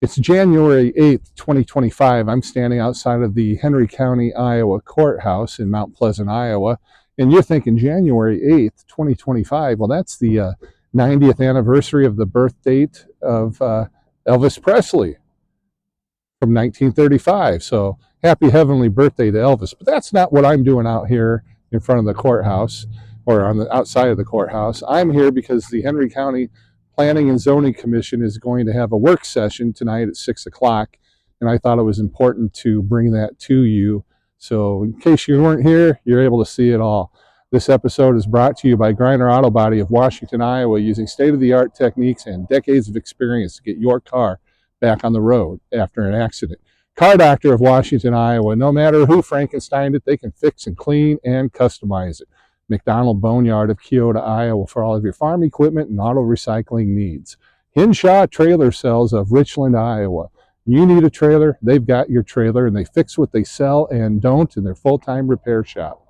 It's January 8th, 2025. I'm standing outside of the Henry County, Iowa courthouse in Mount Pleasant, Iowa. And you're thinking January 8th, 2025. Well, that's the 90th anniversary of the birth date of Elvis Presley from 1935. So happy heavenly birthday to Elvis. But that's not what I'm doing out here in front of the courthouse or on the outside of the courthouse. I'm here because the Henry County Planning and Zoning Commission is going to have a work session tonight at 6 o'clock, and I thought it was important to bring that to you. So in case you weren't here, you're able to see it all. This episode is brought to you by Griner Auto Body of Washington, Iowa, using state-of-the-art techniques and decades of experience to get your car back on the road after an accident. Car Doctor of Washington, Iowa. No matter who Frankensteined it, they can fix and clean and customize it. McDonald Boneyard of Keota, Iowa, for all of your farm equipment and auto recycling needs. Hinshaw Trailer Sales of Richland, Iowa. You need a trailer, they've got your trailer, and they fix what they sell and don't in their full-time repair shop.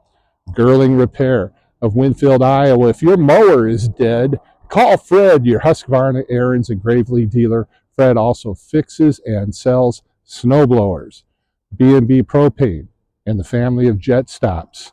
Girling Repair of Winfield, Iowa. If your mower is dead, call Fred, your Husqvarna, Aaron's, and Gravely dealer. Fred also fixes and sells snowblowers. B&B Propane and the family of Jet Stops.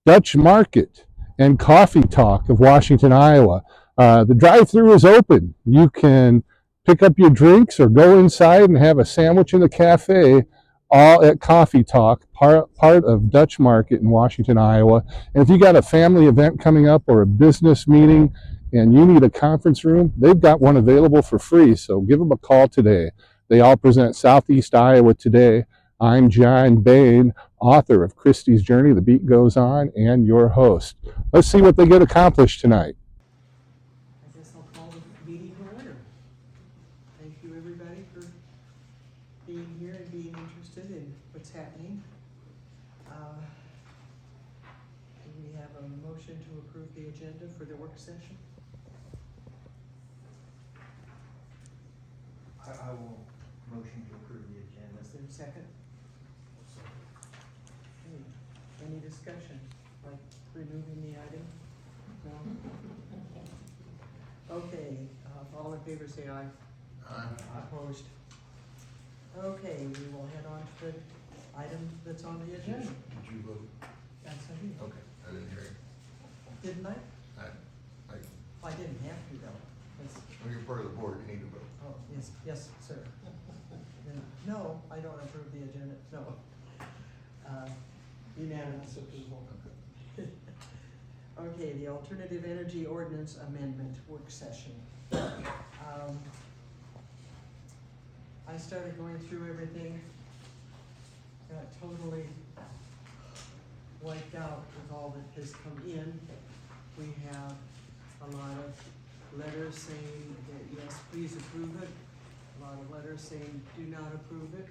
Dutch Market and Coffee Talk of Washington, Iowa. The drive-thru is open. You can pick up your drinks or go inside and have a sandwich in the cafe, all at Coffee Talk, part of Dutch Market in Washington, Iowa. And if you got a family event coming up or a business meeting and you need a conference room, they've got one available for free, so give them a call today. They all present Southeast Iowa Today. I'm John Bain, author of Christie's Journey, The Beat Goes On, and your host. Let's see what they get accomplished tonight. I guess I'll call the meeting to order. Thank you, everybody, for being here and being interested in what's happening. Do we have a motion to approve the agenda for the work session? I will motion to approve the agenda. Is there a second? Okay. Any discussion, like removing the item? No? Okay, all in favor say aye. Aye. Opposed? Okay, we will head on to the item that's on the agenda. Did you vote? Yes, I did. Okay, I didn't hear you. Didn't I? I, I didn't have to though. That's- when you're part of the board, you need to vote. Oh, yes, sir. Then, no, I don't approve the agenda, no. Unanimous approval. Okay. Okay, the Alternative Energy Ordinance Amendment Work Session. I started going through everything, got totally wiped out with all that has come in. We have a lot of letters saying that yes, please approve it. A lot of letters saying do not approve it.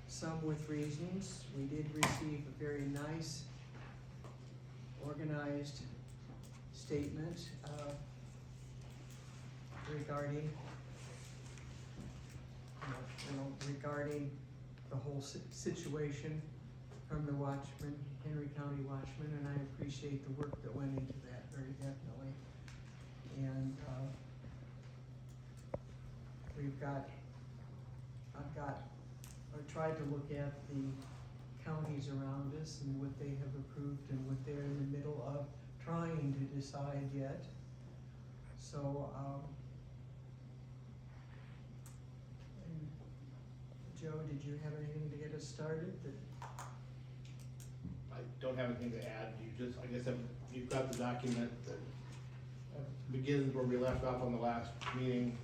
Some with reasons. We did receive a very nice, organized statement regarding regarding the whole situation from the Watchman, Henry County Watchman, and I appreciate the work that went into that very definitely. And I've tried to look at the counties around us and what they have approved and what they're in the middle of trying to decide yet. So, and Joe, did you have anything to get us started? I don't have anything to add. I guess you've got the document that begins where we left off on the last meeting.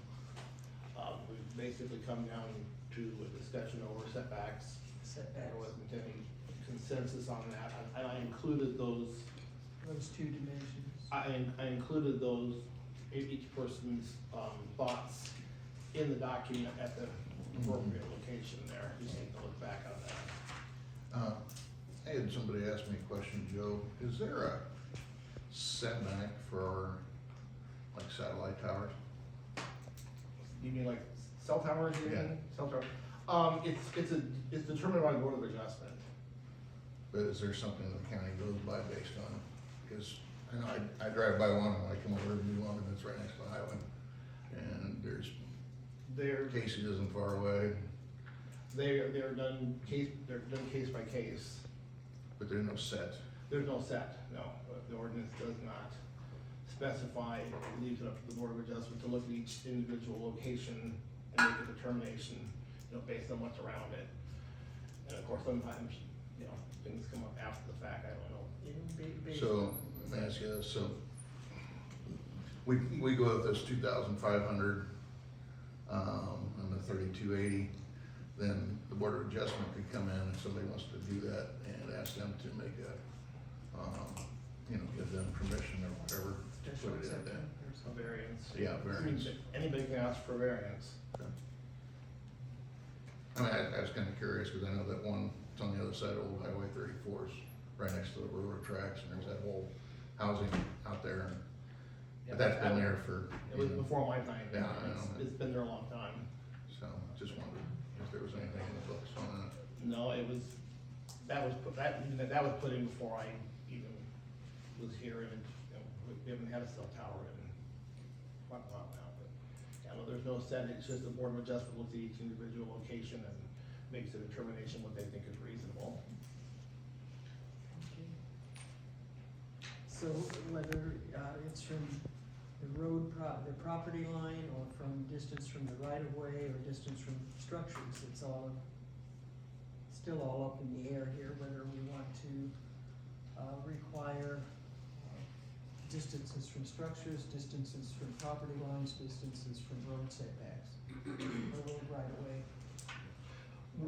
We've basically come down to a discussion over setbacks. There wasn't any consensus on that. I included those two dimensions. I included those, each person's thoughts in the document at the appropriate location there. You just need to look back on that. I had somebody ask me a question, Joe. Is there a setback for like satellite towers? You mean like cell towers? Yeah. Cell towers. It's determined by the Board of Adjustment. But is there something the county goes by based on? Because I know I drive by one and I come over and do one and it's right next to the highway. And there's They're, Casey isn't far away, they're done case by case. but there's no set. There's no set, no, the ordinance does not specify, it leaves it up to the Board of Adjustment to look at each individual location and make a determination, you know, based on what's around it. And of course, sometimes, you know, things come up after the fact, I don't know. So, let me ask you this, so we go with this 2,500, and the 3,280, then the Board of Adjustment could come in if somebody wants to do that and ask them to make a, you know, give them permission or whatever, to put it in there. A variance. Yeah, variance. Anybody can ask for variance. I mean, I was kinda curious, cause I know that one, it's on the other side of Old Highway 34, is right next to the railroad tracks, and there's that whole housing out there. But that's been there for, It was before my time, Yeah, I know. it's been there a long time. so, just wondered if there was anything in the books on that. No, it was, that was put in before I even was here, and, you know, we haven't had a cell tower in quite a while now, but, yeah, no, there's no set, it's just the Board of Adjustment looks at each individual location and makes a determination what they think is reasonable. Okay. So whether it's from the road, the property line, or from distance from the right of way, or distance from structures, it's all, still all up in the air here, whether we want to require distances from structures, distances from property lines, distances from road setbacks, or road right of way.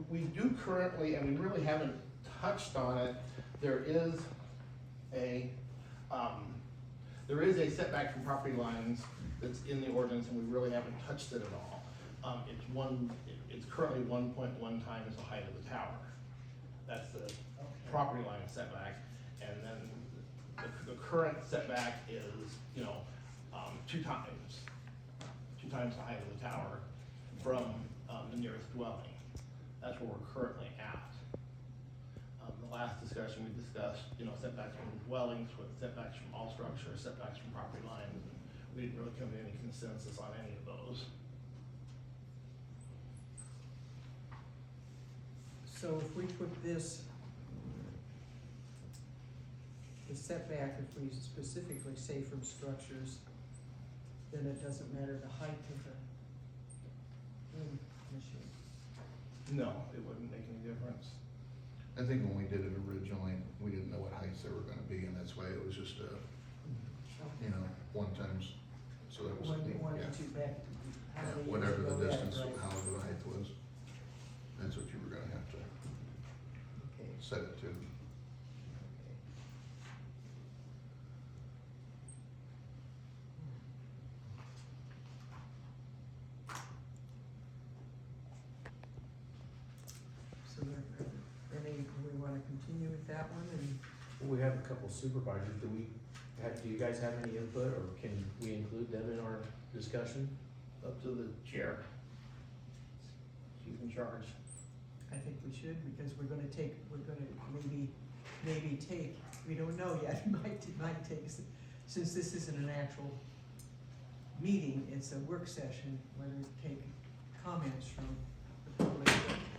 We do currently, and we really haven't touched on it, there is a setback from property lines that's in the ordinance, and we really haven't touched it at all. It's currently 1.1 times the height of the tower. That's the property line setback, and then the current setback is, you know, two times the height of the tower from the nearest dwelling. That's where we're currently at. The last discussion, we discussed, you know, setbacks from dwellings, setbacks from all structures, setbacks from property lines, and we didn't really come to any consensus on any of those. So if we put this, the setback, if we specifically say from structures, then it doesn't matter the height of the machine. No, it wouldn't make any difference. I think when we did it originally, we didn't know what heights they were gonna be, and that's why it was just you know, one times, so that was, One yeah. and two back. Yeah, how many whatever years the ago, yeah, distance, right. however the height was, that's what you were gonna have to Okay. set it to. So any, do we wanna continue with that one, and We have a couple supervisors, do you guys have any input, or can we include them in our discussion? Up to the chair. She's in charge. I think we should, because we're gonna maybe take, we don't know yet, it might take, since this isn't an actual meeting, it's a work session, whether to take comments from the public,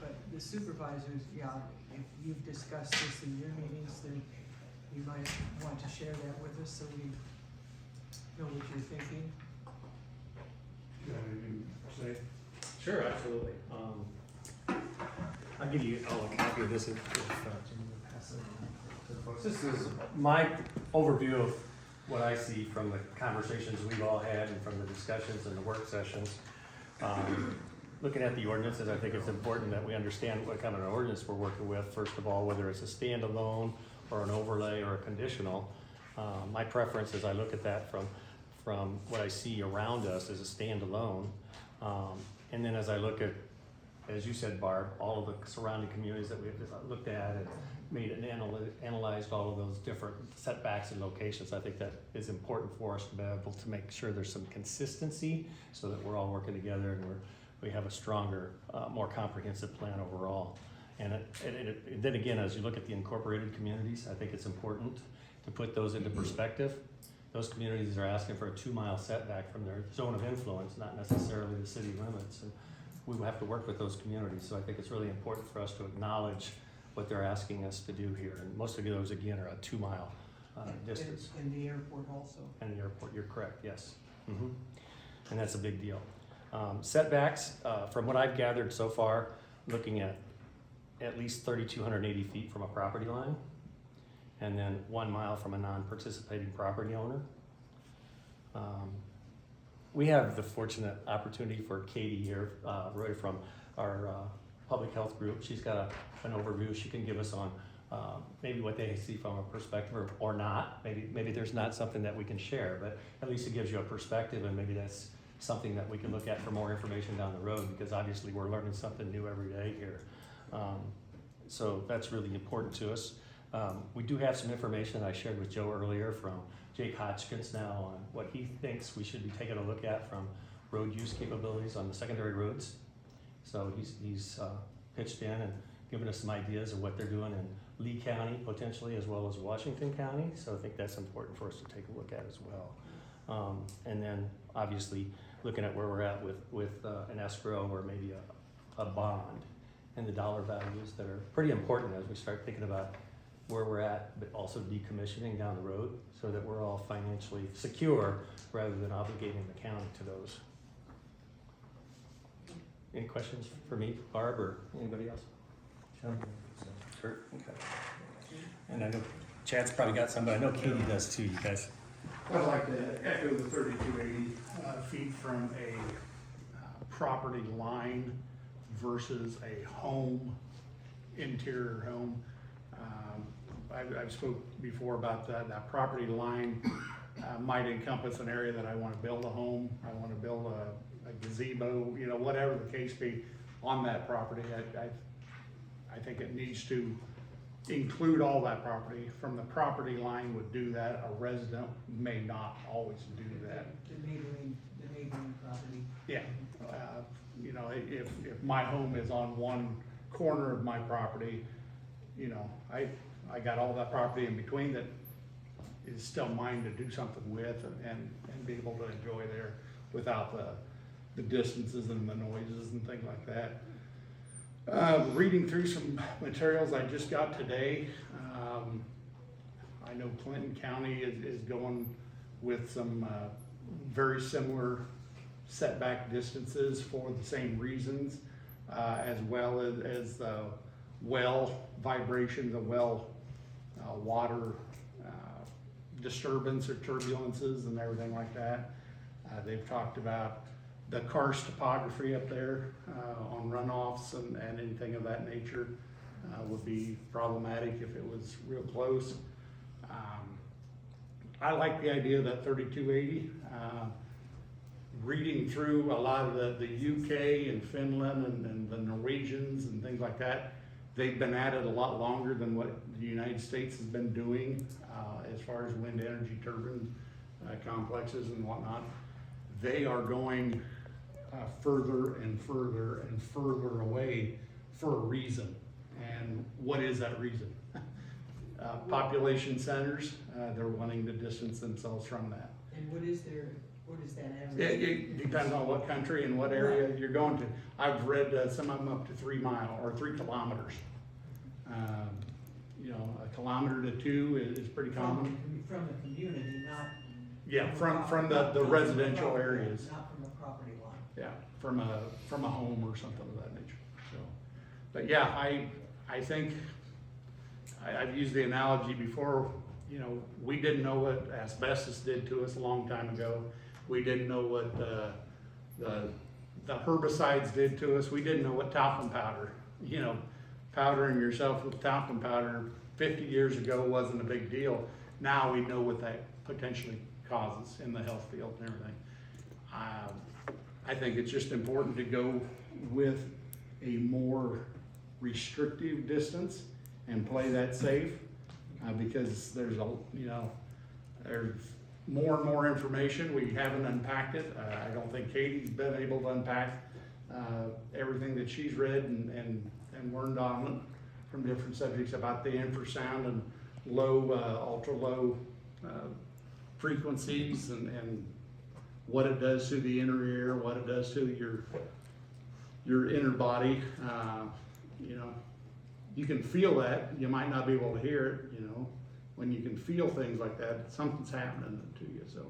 but the supervisors, yeah, if you've discussed this in your meetings, then you might want to share that with us, so we know what you're thinking. Sure, absolutely. I'll give you all a copy of this if pass it on to the folks. This is my overview of what I see from the conversations we've all had and from the discussions and the work sessions. Looking at the ordinances, I think it's important that we understand what kind of an ordinance we're working with, first of all, whether it's a standalone or an overlay or a conditional. My preference as I look at that from what I see around us is a standalone. And then as I look at, as you said, Barb, all of the surrounding communities that we've looked at and made and analyzed all of those different setbacks and locations, I think that is important for us to be able to make sure there's some consistency so that we're all working together and we have a stronger, more comprehensive plan overall. And then again, as you look at the incorporated communities, I think it's important to put those into perspective those communities are asking for a 2-mile setback from their zone of influence, not necessarily the city limits. And we will have to work with those communities, so I think it's really important for us to acknowledge what they're asking us to do here. And most of those, again, are a 2-mile distance. In the airport also. And the airport, you're correct, yes. And that's a big deal. Setbacks, from what I've gathered so far, looking at least 3,280 feet from a property line, and then 1 mile from a non-participating property owner. We have the fortunate opportunity for Katie here, Roy, from our public health group. She's got an overview she can give us on maybe what they see from a perspective or not. Maybe there's not something that we can share, but at least it gives you a perspective, and maybe that's something that we can look at for more information down the road, because obviously we're learning something new every day here. So that's really important to us. We do have some information I shared with Joe earlier from Jake Hodgkins now on what he thinks we should be taking a look at from road use capabilities on the secondary roads. So he's pitched in and given us some ideas of what they're doing in Lee County potentially, as well as Washington County. So I think that's important for us to take a look at as well. And then obviously looking at where we're at with an escrow or maybe a bond, and the dollar values that are pretty important as we start thinking about where we're at, but also decommissioning down the road, so that we're all financially secure rather than obligating the county to those. Any questions for me, Barb, or anybody else? Kurt? Okay. And I know Chad's probably got some, but I know Katie does too, you guys. I'd like to echo the 3280 feet from a property line versus a home, interior home. I've spoke before about that property line might encompass an area that I want to build a home, I want to build a gazebo, you know, whatever the case be on that property. I think it needs to include all that property. From the property line would do that, a resident may not always do that. The neighboring property. Yeah, you know, if my home is on one corner of my property, you know, I got all that property in between that is still mine to do something with and be able to enjoy there without the distances and the noises and things like that. Reading through some materials I just got today, I know Clinton County is going with some very similar setback distances for the same reasons, as well as the well vibration, the well water disturbance or turbulences and everything like that. They've talked about the karst topography up there on runoffs and anything of that nature would be problematic if it was real close. I like the idea of that 3280. Reading through a lot of the UK and Finland and the Norwegians and things like that, they've been at it a lot longer than what the United States has been doing as far as wind energy turbine complexes and whatnot. They are going further and further and further away for a reason. And what is that reason? Population centers, they're wanting to distance themselves from that. And what is that average? It depends on what country and what area you're going to. I've read some of them up to 3 miles or 3 kilometers. You know, 1 kilometer to 2 is pretty common. From the community, not. Yeah, from the residential areas. Not from the property line. Yeah, from a home or something of that nature. So, but yeah, I think I've used the analogy before. You know, we didn't know what asbestos did to us a long time ago. We didn't know what the herbicides did to us. We didn't know what talcum powder. You know, powdering yourself with talcum powder 50 years ago wasn't a big deal. Now we know what that potentially causes in the health field and everything. I think it's just important to go with a more restrictive distance and play that safe because there's there's more and more information. We haven't unpacked it. I don't think Katie's been able to unpack everything that she's read and learned on it from different subjects about the infrasound and low, ultra low frequencies and what it does to the inner ear, what it does to your inner body. You know, you can feel that. You might not be able to hear it, you know. When you can feel things like that, something's happening to you. So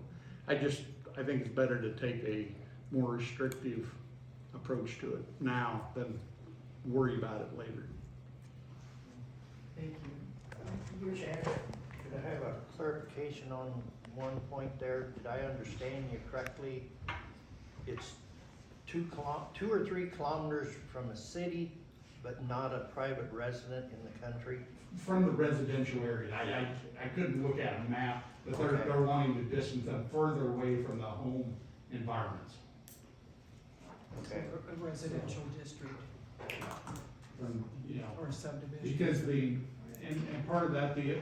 I think it's better to take a more restrictive approach to it now than worry about it later. Thank you. Shannon, could I have a clarification on one point there? Did I understand you correctly? It's 2 or 3 kilometers from a city, but not a private resident in the country? From the residential area, I couldn't look at a map, but Okay. they're wanting to distance them further away from the home environments. Okay. A residential district From, you know, or subdivision. because and part of that, the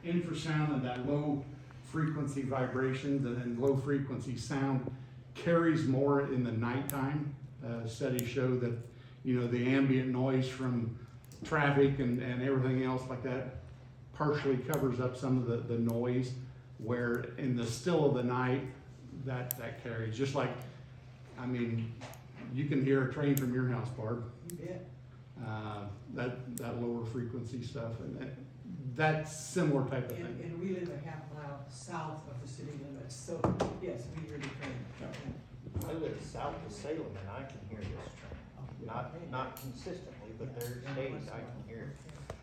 infrasound and that low frequency vibrations and then low frequency sound carries more in the nighttime. Studies show that, you know, the ambient noise from traffic and everything else like that partially covers up some of the noise, where in the still of the night, that carries. Just like, I mean, you can hear a train from your house, Barb. You bet. That lower frequency stuff, and that's similar type of thing. And we live a half mile south of the city limits, so yes, we hear the train. I live south of Salem and I can hear this train. Not consistently, but there's days I can hear it.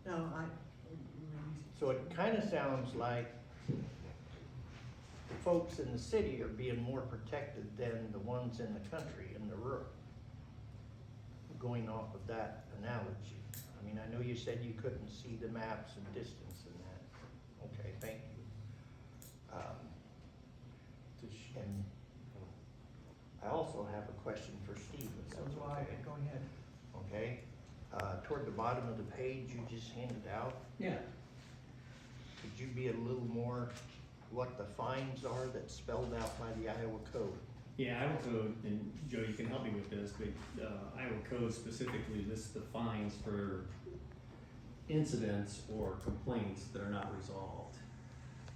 No, So it kind of sounds like the folks in the city are being more protected than the ones in the country, in the rural. Going off of that analogy. I mean, I know you said you couldn't see the maps and distance and that. Okay, thank you. And I also have a question for Steve. if so that's do I, okay. go ahead. Okay, toward the bottom of the page you just handed out, Yeah. could you be a little more what the fines are that's spelled out by the Iowa code? Yeah, Iowa code, and Joe, you can help me with this, but Iowa code specifically lists the fines for incidents or complaints that are not resolved.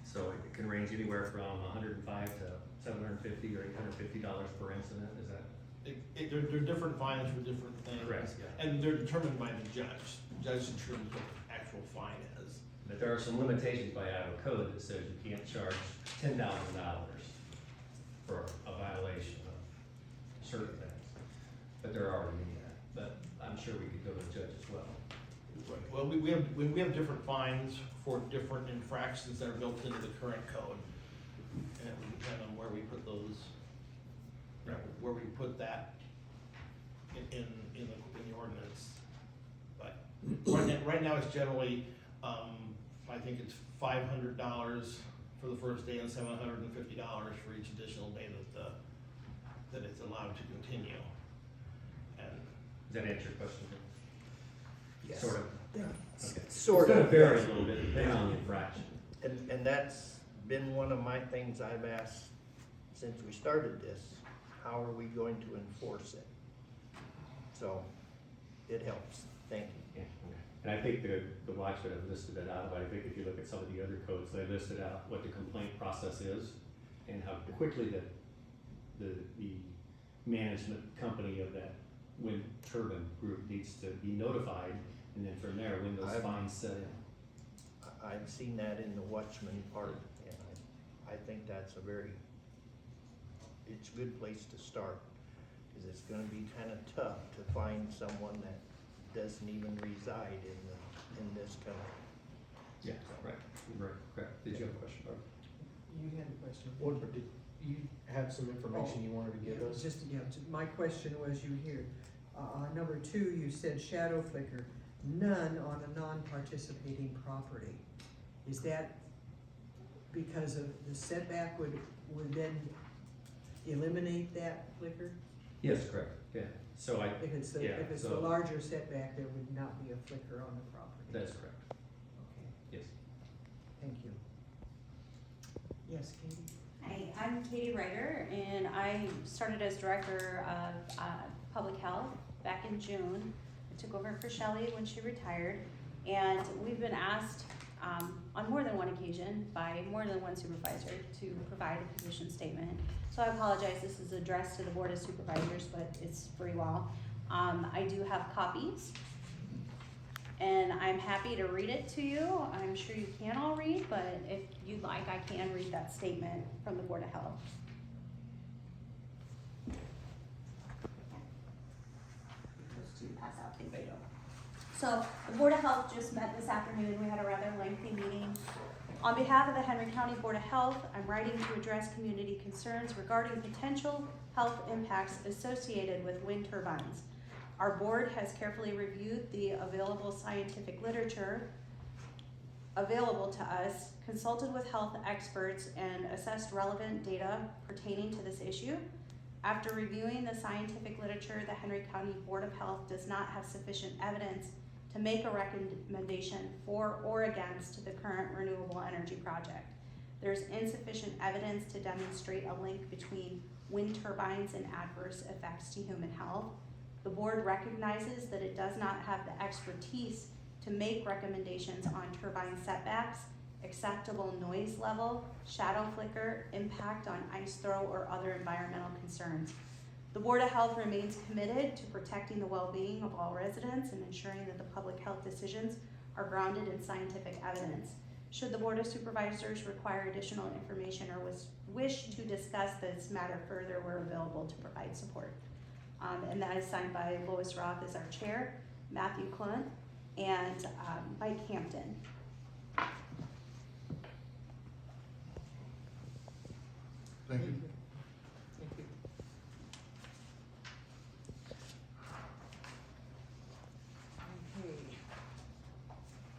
So it can range anywhere from $105 to $750 or $850 per incident, is that? They're different fines for different things. Correct, yeah. And they're determined by the judge. The judge determines what the actual fine is. But there are some limitations by Iowa code that says you can't charge $10,000 for a violation of certain things. But there are already that, but I'm sure we could go to the judge as well. Well, we have different fines for different infractions that are built into the current code. And it would depend on where we put those, where we put that in the ordinance. But right now it's generally, I think it's $500 for the first day and $750 for each additional day that it's allowed to continue. And Does that answer your question? Yes. Sort of. Okay. It's Sort gonna of. vary a little bit depending on the infraction. And that's been one of my things I've asked since we started this. How are we going to enforce it? So, it helps. Thank you. Yeah, okay. And I think the watchman have listed it out, but I think if you look at some of the other codes, they listed out what the complaint process is and how quickly the management company of that wind turbine group needs to be notified, and then from there, when those fines set in. I've seen that in the watchman part, and I think that's it's a good place to start, because it's gonna be kind of tough to find someone that doesn't even reside in this country. Yeah, right, correct. Did you have a question, Barb? You had a question. What, did you have some information you wanted to give Yeah, us? my question was, you hear, number 2, you said shadow flicker, none on a non-participating property. Is that because of the setback would then eliminate that flicker? Yes, correct, yeah. So If it's yeah, if it's a so larger setback, there would not be a flicker on the property. that's correct, Okay, yes. thank you. Yes, Katie? Hi, I'm Katie Ryder, and I started as Director of Public Health back in June. I took over for Shelley when she retired, and we've been asked on more than one occasion by more than one supervisor to provide a position statement. So I apologize, this is addressed to the Board of Supervisors, but it's for you all. I do have copies, and I'm happy to read it to you. I'm sure you can all read, but if you'd like, I can read that statement from the Board of Health. Those two pass out, think they don't. So the Board of Health just met this afternoon. We had a rather lengthy meeting. On behalf of the Henry County Board of Health, I'm writing to address community concerns regarding potential health impacts associated with wind turbines. Our board has carefully reviewed the available scientific literature available to us, consulted with health experts, and assessed relevant data pertaining to this issue. After reviewing the scientific literature, the Henry County Board of Health does not have sufficient evidence to make a recommendation for or against the current renewable energy project. There's insufficient evidence to demonstrate a link between wind turbines and adverse effects to human health. The board recognizes that it does not have the expertise to make recommendations on turbine setbacks, acceptable noise level, shadow flicker, impact on ice throw, or other environmental concerns. The Board of Health remains committed to protecting the well-being of all residents and ensuring that the public health decisions are grounded in scientific evidence. Should the Board of Supervisors require additional information or wish to discuss this matter further, we're available to provide support. And that is signed by Lois Roth as our chair, Matthew Clunt, and Mike Hampton. Thank you. Thank you.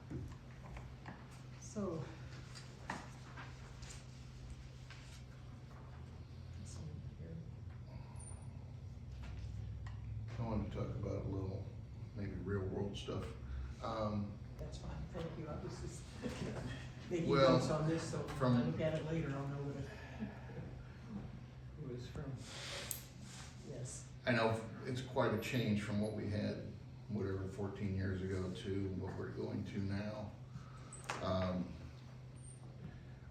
Okay. So. This one here. I wanted to talk about a little, maybe real world stuff. That's fine, thank you, I was just making Well, notes on this, so when from- I look at it later, I'll know what it was from. Yes. I know it's quite a change from what we had, whatever, 14 years ago to what we're going to now.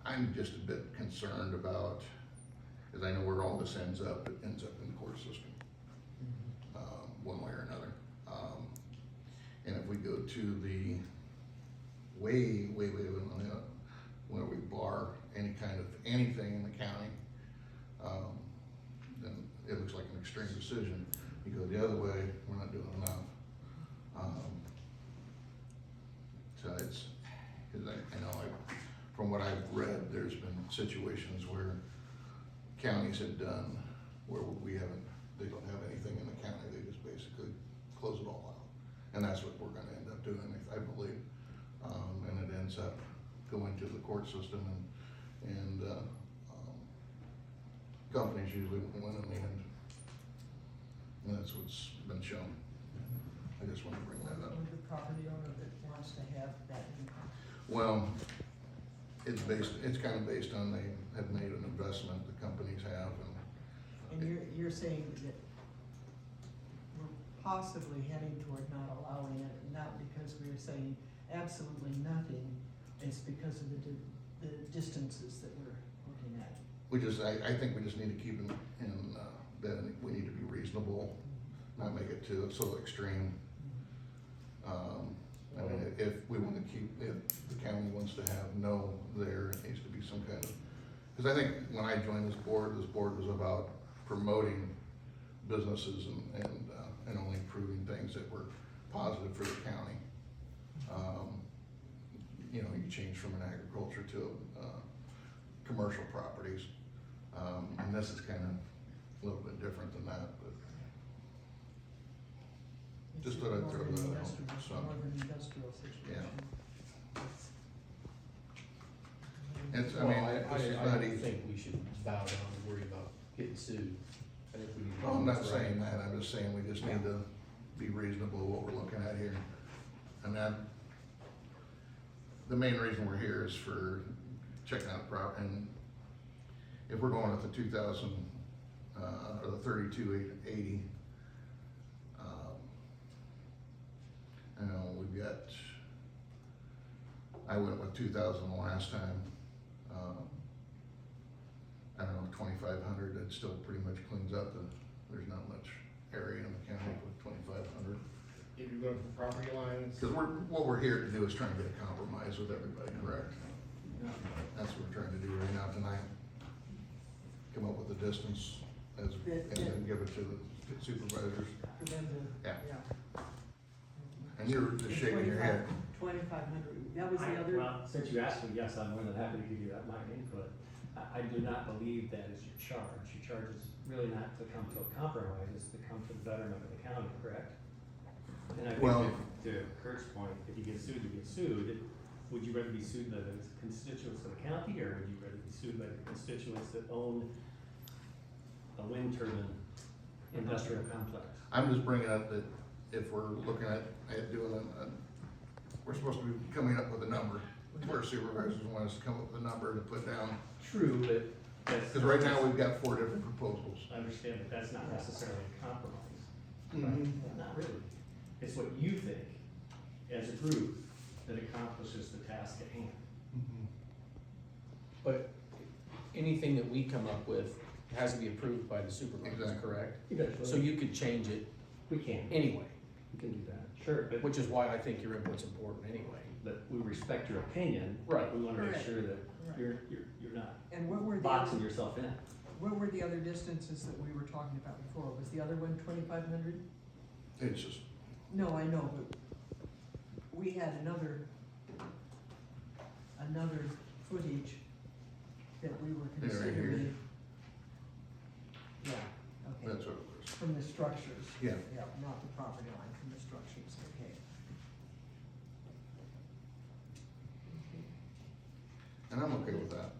I'm just a bit concerned about, because I know where all this ends up, it ends up in the court system, one way or another. And if we go to the way where we bar any kind of anything in the county, then it looks like an extreme decision. You go the other way, we're not doing enough. So it's, cause I know from what I've read, there's been situations where counties have done where they don't have anything in the county, they just basically close it all out. And that's what we're gonna end up doing, I believe. And it ends up going to the court system and companies usually win in the end. And that's what's been shown. I just want to bring that up. Or the property owner that wants to have that income. Well, it's kind of based on they have made an investment, the companies have, And you're saying that we're possibly heading toward not allowing it, not because we're saying absolutely nothing, it's because of the distances that we're looking at. I think we just need to keep in that we need to be reasonable, not make it too so extreme. I mean, if we want to if the county wants to have no there, it needs to be some kind of, because I think when I joined this board was about promoting businesses and only improving things that were positive for the county. You know, you change from an agriculture to commercial properties. And this is kind of a little bit different than that, but just thought I'd throw that out. So, More of an industrial situation. it's, I Well, mean, it's I not don't easy. think we should bow down and worry about getting sued. I think we need to. Well, I'm not do what's saying right. that, I'm just saying we just need to be reasonable what we're looking at here. And the main reason we're here is for checking out and if we're going with the 2000, or the 3280, you know, I went with 2,000 the last time. I don't know, 2,500, that still pretty much cleans up there's not much area in the county with 2,500. If you're going for property lines, Because what we're here to do is try and get a compromise with everybody, correct? That's what we're trying to do right now tonight. Come up with a distance and then give it to the supervisors. For them to, Yeah. yeah. And you're just shaking your head. 2,500, that was the other. Well, since you asked me, yes, I'm more than happy to give you that my input. I do not believe that is your charge. Your charge is really not to come to a compromise, it's to come to the betterment of the county, correct? And I Well- think to Kurt's point, if you get sued, you get sued. Would you rather be sued by the constituents of the county, or would you rather be sued by the constituents that own a wind turbine industrial complex? I'm just bringing up that if we're looking at doing we're supposed to be coming up with a number. Where supervisors want us to come up with a number to put down. True, but that's. Because right now, we've got 4 different proposals. I understand, but that's not necessarily a compromise. Mhm. Not really. It's what you think, as a group, that accomplishes the task at hand. But anything that we come up with has to be approved by the supervisors, Exactly. correct? Eventually. So you could change it We can, anyway, we can do that, sure, but, which is why I think your input's important anyway. but we respect your opinion. Right. We wanna make Correct. sure that Right. you're not And what were the boxing other, yourself in. what were the other distances that we were talking about before? Was the other one 2,500? It's just, No, I know, but we had another footage that we were Yeah, right here. considering. Yeah, okay, that's what it was. from the structures. Yeah. Yeah, not the property line, from the structures, okay. And I'm okay with that.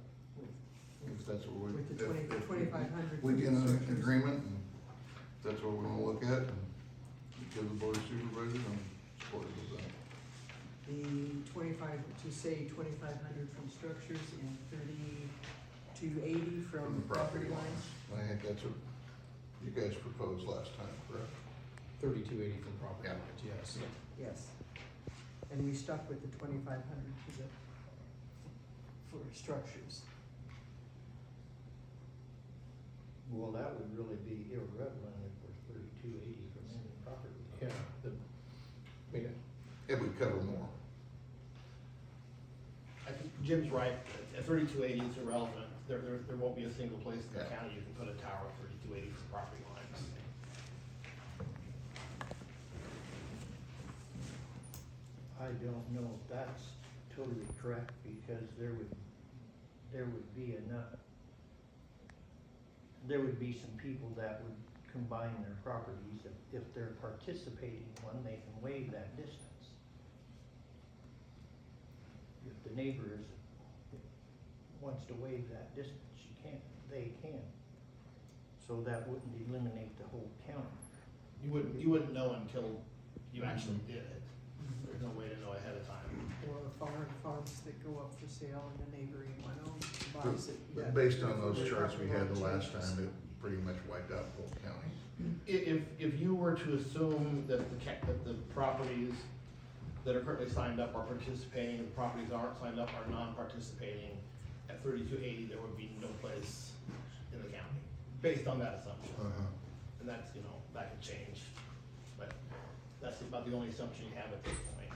If that's what we. With the if 2,500. We get in an agreement, and that's what we're gonna look at, and give the board of supervisors, I'm supportive of that. The 25, to say 2,500 from structures and 3,280 from property lines? I think that's what you guys proposed last time, correct? 3280 from property Yeah. lines, yes. Yes. And we stuck with the 2,500 for structures. Well, that would really be irrelevant if we're 3280 from any property. Yeah, I mean, It would cover more. I think Jim's right, at 3280 is irrelevant. There won't be a single place in the Yeah. county you can put a tower at 3280 for property lines. I don't know if that's totally correct, because there would be enough, there would be some people that would combine their properties. If they're participating in one, they can waive that distance. If the neighbors wants to waive that distance, they can. So that wouldn't eliminate the whole county. You wouldn't know until you actually did it. There's no way to know ahead of time. Or farms that go up for sale and the neighboring one buys it. But based on those charts we had the last time, it pretty much wiped out the whole county. If you were to assume that the properties that are currently signed up are participating, and the properties that aren't signed up are non-participating, at 3280, there would be no place in the county, based on that assumption. And that's, that could change, but that's about the only assumption you have at this point.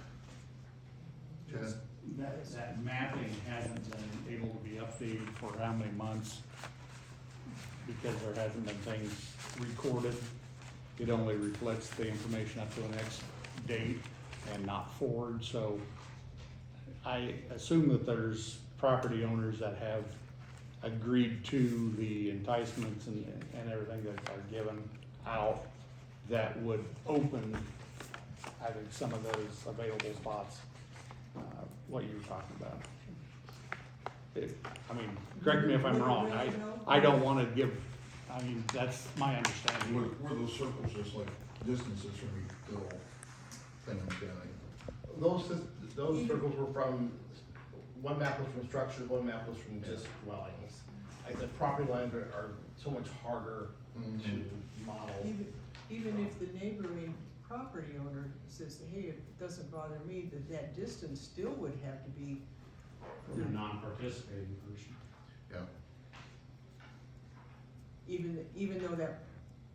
Jen? That mapping hasn't been able to be updated for how many months? Because there hasn't been things recorded. It only reflects the information up to the next date and not forward, so I assume that there's property owners that have agreed to the enticements and everything that are given out that would open, I think, some of those available spots, what you were talking about. Correct me if I'm wrong, I don't wanna give, that's my understanding. Were those circles just like distances from each little thing in county? Those circles were from, one map was from structure, one map was from just dwellings. Like the property lines are so much harder to model. Even if the neighboring property owner says, hey, it doesn't bother me, that distance still would have to be from a non-participating person. Yeah, Even though that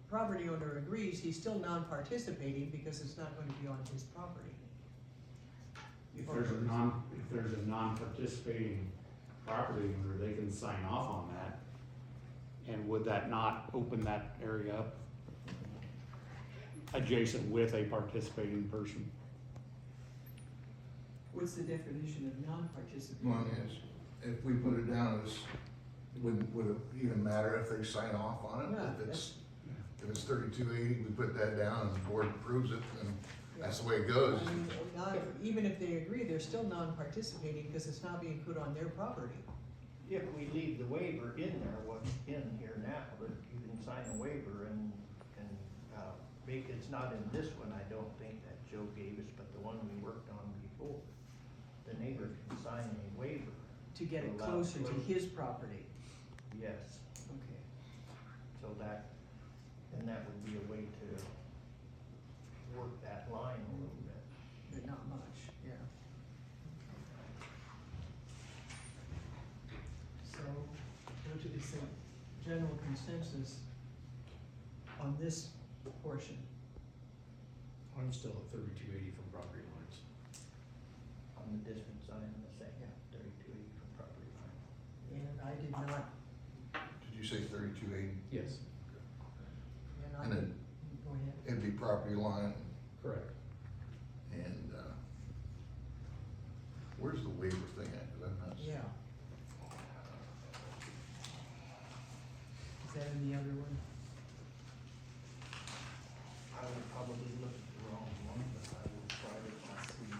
property owner agrees, he's still non-participating because it's not gonna be on his property. If there's a non-participating property owner, they can sign off on that. And would that not open that area up adjacent with a participating person? What's the definition of non-participating? one is, if we put it down as, would it even matter if they sign off on it? Yeah, If it's 3280, we put that down and the board approves it, and that's the way it goes. I mean, even if they agree, they're still non-participating because it's not being put on their property. If we leave the waiver in there, what's in here now, that you can sign a waiver and, make, it's not in this one, I don't think that Joe gave us, but the one we worked on before. The neighbor can sign a waiver. To get it Allow closer to his property. Yes, Okay. so that, and that would be a way to work that line a little bit. But not much, yeah. So, what is the general consensus on this portion? I'm still at 3280 from property lines. On the distance sign and the second, 3280 from property line. And I did not, Did you say 3280? Yes, and I And did, then go ahead. it'd be property line, correct. and, where's the waiver thing at? 'Cause I'm not. Yeah. Is that in the other one? I would probably look at the wrong one, but I will try to see.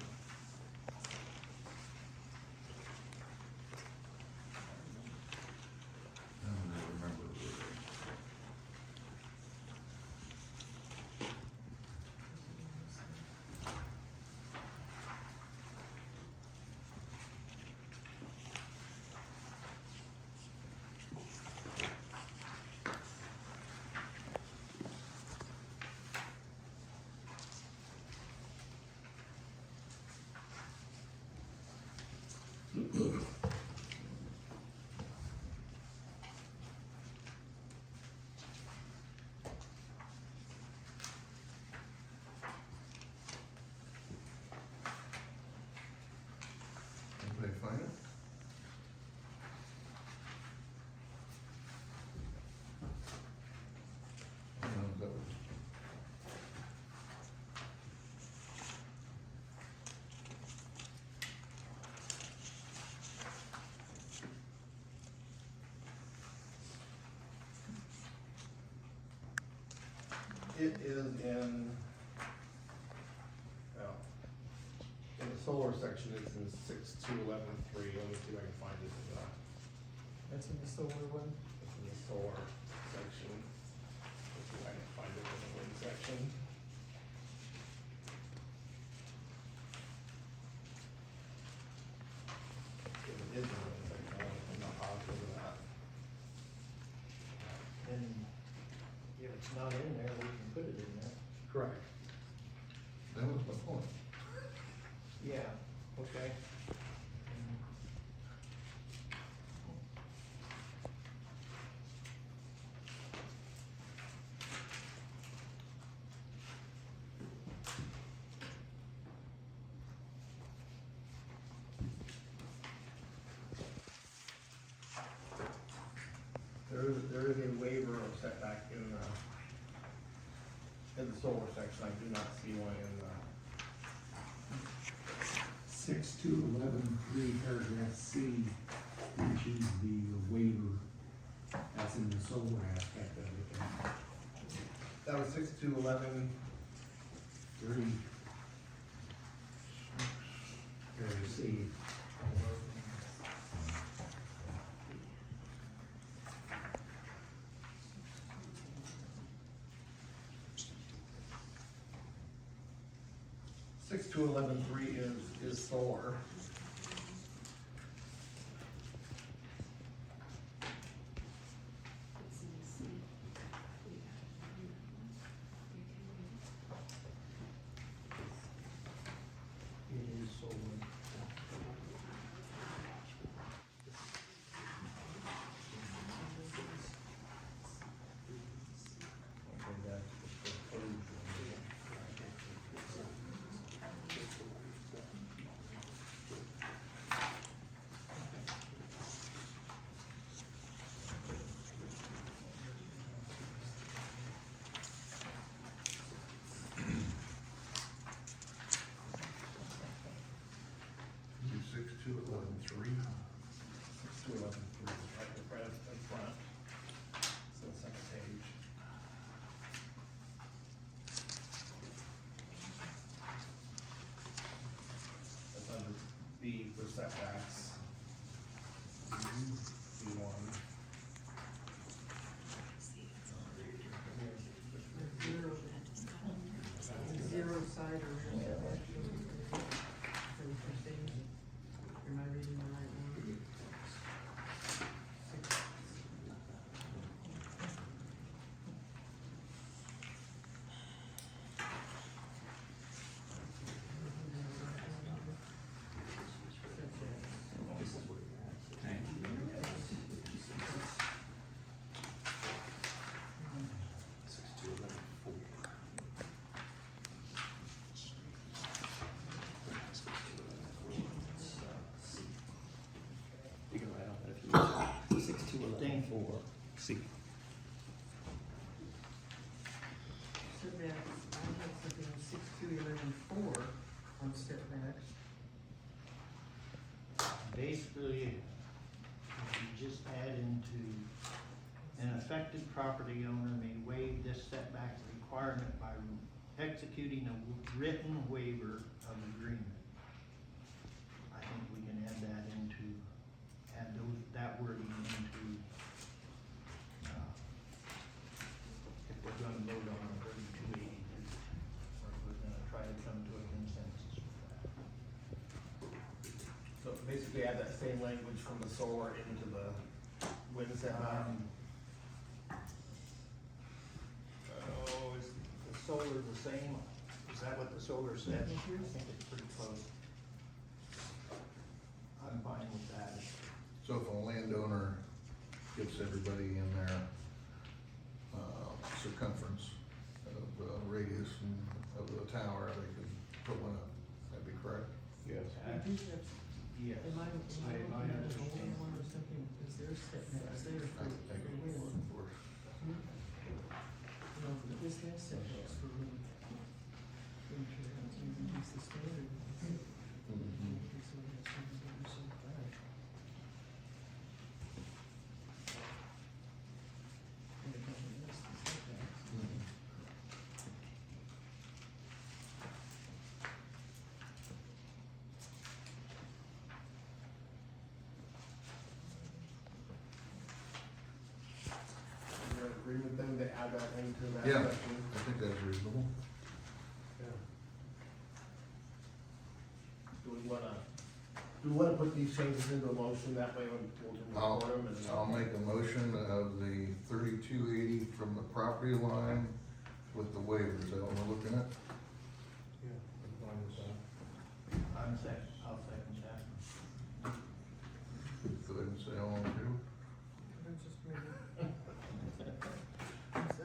I don't really remember where anybody find it? I don't know if that was. It is in, well, in the solar section, it's in 6211.3. Let me see if I can find it in the, That's in the solar one? it's in the solar section. Let's see if I can find it in the wind section. If it is in the wind section, I'm not positive of that. And if it's not in there, we can put it in there. Correct. That was my point. Yeah, okay. There is a waiver of setback in the solar section. I do not see one in the. 6211.3 paragraph C mentions the waiver that's in the solar aspect of it. That was 6211. 3 paragraph C. Six two 11.3 is solar. It is solar. setbacks. C1. Zero side or rear setback. Is that what you're saying? Am I reading the right one? You can write on that if you want. 6211-4. C. Setbacks, I have something on 6211-4 on setbacks. Basically, you just add into, an affected property owner may waive this setback requirement by executing a written waiver of agreement. I think we can add that into, that wording into, if we're gonna vote on a 3280, or if we're gonna try to come to a consensus with that. So basically add that same language from the solar into the wind setback. Oh, is the solar the same? Is that what the solar said? I think it's pretty close. I'm fine with that. So if a landowner gets everybody in their, circumference of, radius and of the tower, they can put one up, that'd be correct? Yes. We do have, Yes. am I looking I at the understand. older one or something, because there's setbacks there for wind. No, but this has setbacks for wind. Wind turbines, maybe it's the standard. Mhm. So that's something that we should try. And it doesn't list the setbacks. Is there an agreement then to add that into that Yeah. section? I think that's reasonable. Do we wanna put these changes into a motion, that way we'll just I'll, record them and. I'll make a motion of the 3280 from the property line with the waivers, is that what we're looking at? Yeah, I'm fine with that. I'll second that. Go ahead and say all in favor. I'm just maybe.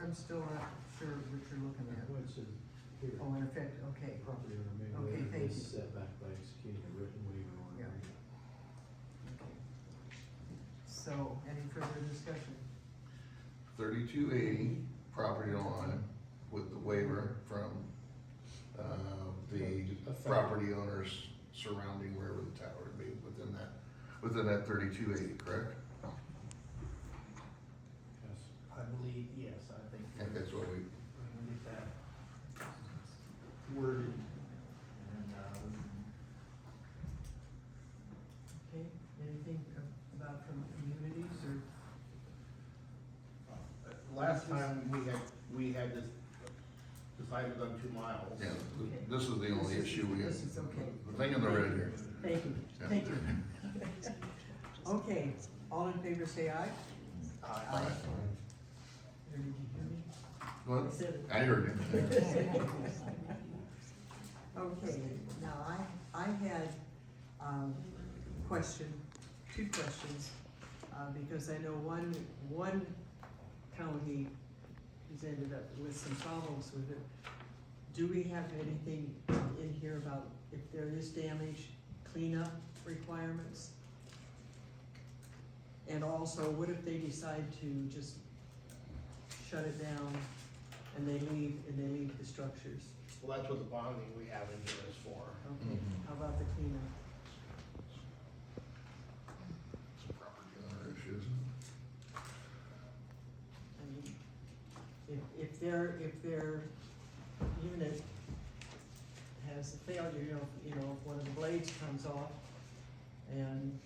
I'm still not sure what you're looking at. Well, it says here, Oh, in effect, okay. property owner may Okay, waive thank this you. setback by executing a written waiver or Yeah. agreement. Okay. So, any further discussion? 3280 property line with the waiver from, the property owners surrounding wherever the tower would be within that 3280, correct? Yes. I believe, yes, I think. I think that's what we, We'll get that worded and, Okay, anything about from communities or? Last time we had this decided on 2 miles. yeah, this is the only issue we have. This is okay. The thing in the red here. Thank you, Yeah. thank you. Okay, all in favor say aye. Aye. Or did you hear me? What? I said it. I heard you. Okay, now I had, two questions, because I know one county has ended up with some problems with it. Do we have anything in here about if there is damage, cleanup requirements? And also, what if they decide to just shut it down and they leave the structures? Well, that's what the bonding we have in here is for. Okay, how about the cleanup? Some property owner issues. I mean, if their unit has a failure, if one of the blades comes off and,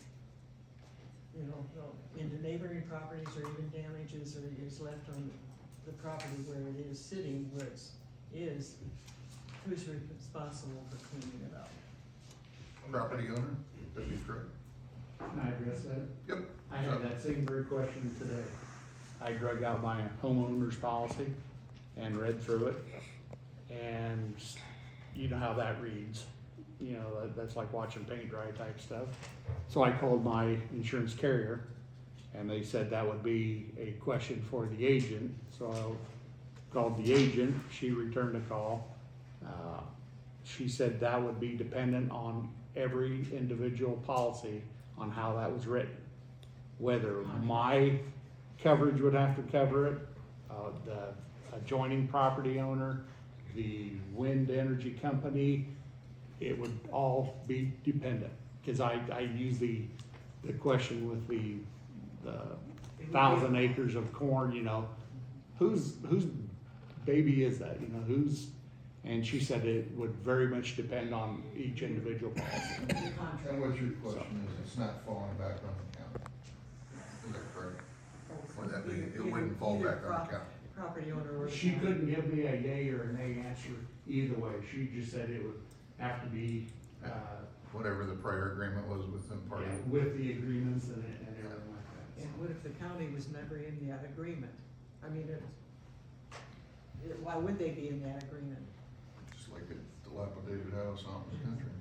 you know, into neighboring properties or even damages or is left on the property where it is sitting, where it's, who's responsible for cleaning it up? Property owner, that'd be correct. Can I address that? Yep. I had that same very question today. I drug out my homeowner's policy and read through it, and you know how that reads. You know, that's like watching paint dry type stuff. So I called my insurance carrier, and they said that would be a question for the agent. So I called the agent, she returned a call. She said that would be dependent on every individual policy on how that was written. Whether my coverage would have to cover it, the adjoining property owner, the wind energy company, it would all be dependent. Cause I use the question with the 1,000 acres of corn, you know, whose baby is that, you know, and she said it would very much depend on each individual policy. And what your question is, it's not falling back on the county. Is that correct? Or that be, it wouldn't fall Either back on the county? Property owner or. the She county. couldn't give me a yay or a nay answer either way. She just said it would have to be, Whatever the prior agreement was with them party. yeah, with the agreements and everything like that. And what if the county was never in that agreement? I mean, why would they be in that agreement? Just like a dilapidated house out in the country.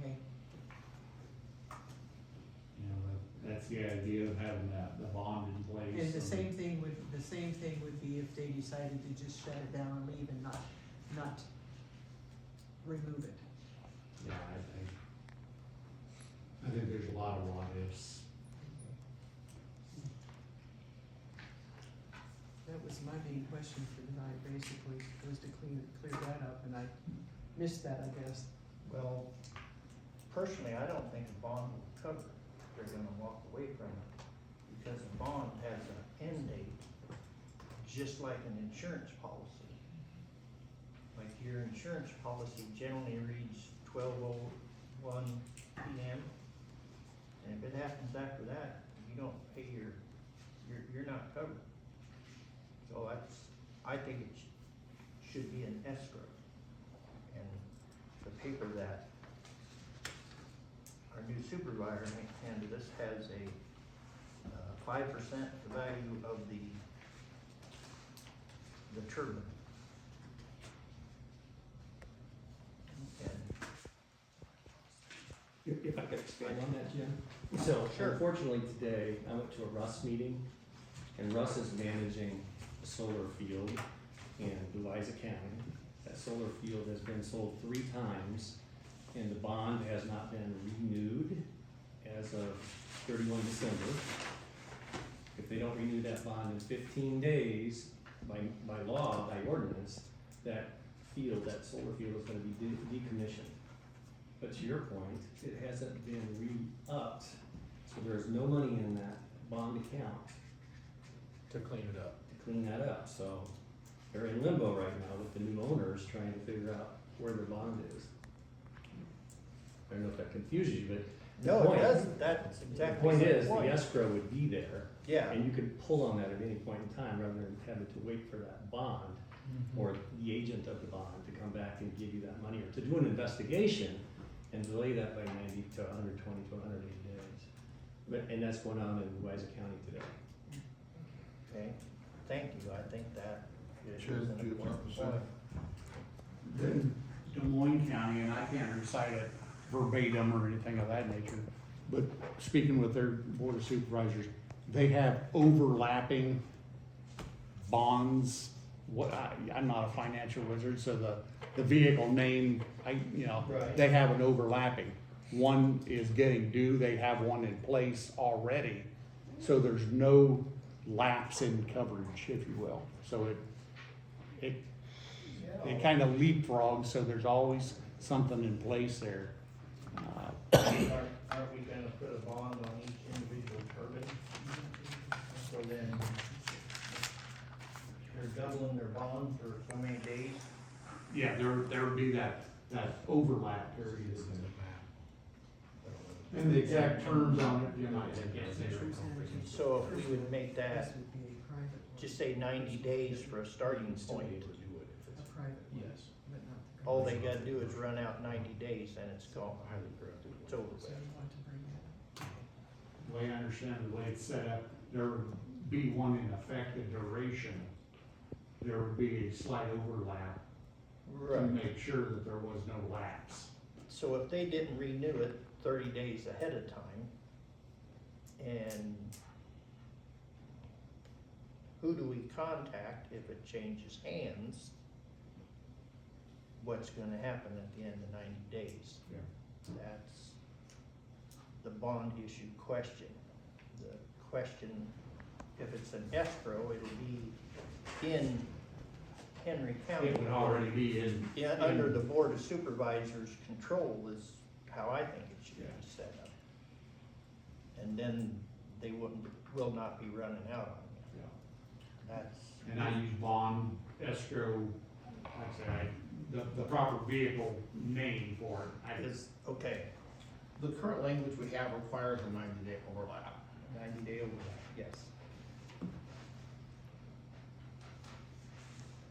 Okay, You know, that's the idea of having the bond in place. and the same thing would be if they decided to just shut it down and leave and not remove it. Yeah, I think there's a lot of what ifs. That was my main question for tonight, basically, was to clear that up, and I missed that, I guess. Well, personally, I don't think a bond will cover it. They're gonna walk away from it. Because a bond has an end date, just like an insurance policy. Like your insurance policy generally reads 12:01 PM. And if it happens after that, you don't pay you're not covered. So I think it should be an escrow. And the paper that our new supervisor handed us has a 5% the value of the turbine. And If I could expand on that, Jim? So Sure. unfortunately today, I went to a Russ meeting, and Russ is managing a solar field in Louisa County. That solar field has been sold 3 times, and the bond has not been renewed as of 31 December. If they don't renew that bond in 15 days, by law, by ordinance, that solar field is gonna be decommissioned. But to your point, it hasn't been re-upped, so there's no money in that bond account To clean it up. to clean that up, so they're in limbo right now with the new owners trying to figure out where their bond is. I don't know if that confuses you, but the no, it point- doesn't, that's the exactly point the is, the point. escrow would be there, Yeah. and you could pull on that at any point in time, rather than having to wait for that bond or the agent of the bond to come back and give you that money, or to do an investigation and delay that by 90 to 120 to 180 days. And that's going on in Louisa County today. Okay, thank you, I think that is Sure, an do you want important to say? point. In Des Moines County, and I can't recite it verbatim or anything of that nature, but speaking with their board of supervisors, they have overlapping bonds. I'm not a financial wizard, so the vehicle name, Right. they have an overlapping. One is getting due, they have one in place already, so there's no lapse in coverage, if you will. So it kind of leapfrogs, so there's always something in place there. Aren't we gonna put a bond on each individual turbine? So then they're doubling their bond for so many days? Yeah, there would be that overlap period. And the exact terms on it, you know, I can't say. So if we would make This that, would be a private. just say 90 days for a starting point, A private. Yes. But not the all they commercial. gotta do is run out 90 days and it's gone. Highly corrupted. It's over So with. you want to bring that up? The way I understand the way it's set up, there would be one in effect, a duration. There would be a slight overlap to make sure that there was no lapse. So if they didn't renew it 30 days ahead of time, and who do we contact if it changes hands? What's gonna happen at the end of 90 days? Yeah. That's the bond issue question. The question, if it's an escrow, it'll be in Henry County. It would already be in. Yeah, under the Board of Supervisors' control is how I think it should be set up. And then they will not be running out on you. That's, And I use bond, escrow, like I say, the proper vehicle name for it. I just, okay, The current language we have requires a 90-day overlap. 90-day overlap, yes.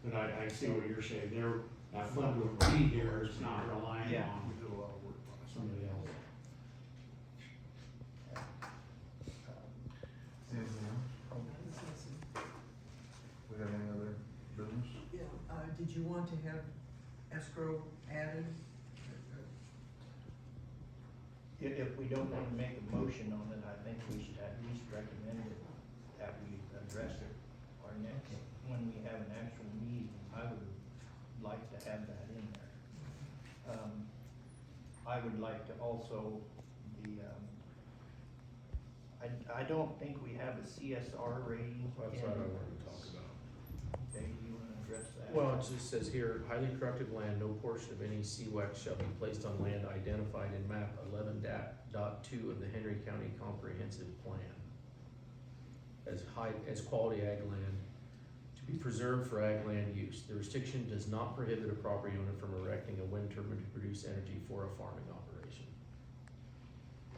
but I see what you're saying, there, that fund would be here, it's not relying Yeah. on We did a lot of work on it. somebody else. Anything else? We have any other business? Yeah, did you want to have escrow added? If we don't want to make a motion on it, I think we should at least recommend it, that we address it. Our next, when we have an actual meeting, I would like to have that in there. I would like to also, I don't think we have a CSR rating. That's what I wanted to talk about. Okay, do you wanna address that? Well, it just says here, highly corrupted land, no portion of any CWAC shall be placed on land identified in map 11.2 of the Henry County Comprehensive Plan as quality ag land to be preserved for ag land use. The restriction does not prohibit a property owner from erecting a wind turbine to produce energy for a farming operation.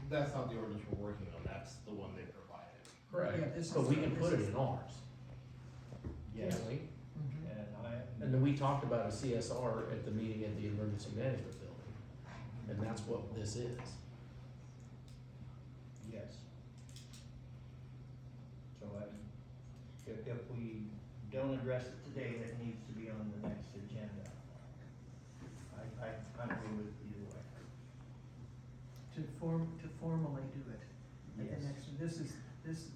That's not the ordinance we're working on, that's the one they provided. Yeah, this But is- we can this put it is- in ours, Yes, can't we? Mhm. and And then we talked about a CSR at the meeting at the emergency management building, and that's what this is. yes. So if we don't address it today, it needs to be on the next agenda. I'm good with either way. To formally do it at Yes. the next, this,